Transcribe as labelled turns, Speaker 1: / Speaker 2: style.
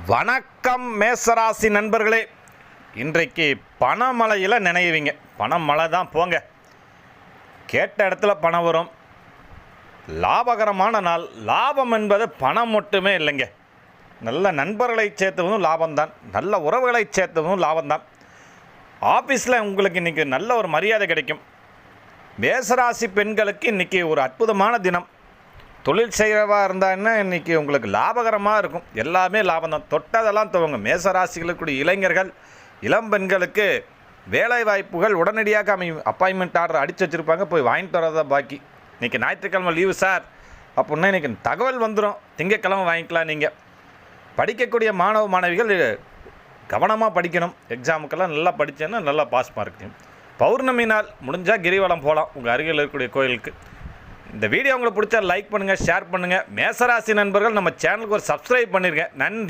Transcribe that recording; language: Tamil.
Speaker 1: வணக்கம் மேசராசி நண்பர்களே. இன்றைக்கு பணமழையில் நினைவீங்க. பணமழை தான் போங்க. கேட்ட இடத்துல பணம் வரும். லாபகரமான நாள். லாபம் என்பது பணம் மட்டுமே இல்லைங்க. நல்ல நண்பர்களை சேர்த்ததும் லாபம்தான். நல்ல உறவுகளை சேர்த்ததும் லாபம்தான். ஆஃபீஸில் உங்களுக்கு இன்றைக்கி நல்ல ஒரு மரியாதை கிடைக்கும். மேசராசி பெண்களுக்கு இன்றைக்கி ஒரு அற்புதமான தினம். தொழில் செய்கிறவா இருந்தாங்கன்னா இன்றைக்கி உங்களுக்கு லாபகரமாக இருக்கும். எல்லாமே லாபம் தான். தொட்டதெல்லாம் துவங்க. மேசராசிகளுக்குரிய இளைஞர்கள் இளம்பெண்களுக்கு வேலை வாய்ப்புகள் உடனடியாக அமையும். அப்பாயின்மெண்ட் ஆர்டர் அடித்து வச்சுருப்பாங்க, போய் வாங்கிட்டு வரதான் பாக்கி. இன்றைக்கி ஞாயிற்றுக்கிழமை லீவு சார் அப்படின்னா இன்றைக்கி தகவல் வந்துடும். திங்கக்கிழமை வாங்கிக்கலாம். நீங்கள் படிக்கக்கூடிய மாணவ மாணவிகள் கவனமாக படிக்கணும். எக்ஸாமுக்கெல்லாம் நல்லா படித்தேன்னா நல்லா பாஸ் மார்க். பௌர்ணமி நாள் முடிஞ்சால் கிரிவலம் போகலாம் உங்கள் அருகில் இருக்கக்கூடிய கோயிலுக்கு. இந்த வீடியோ உங்களுக்கு பிடிச்சா லைக் பண்ணுங்கள், ஷேர் பண்ணுங்கள். மேசராசி நண்பர்கள் நம்ம சேனலுக்கு ஒரு சப்ஸ்கிரைப் பண்ணிருங்க. நன்றி.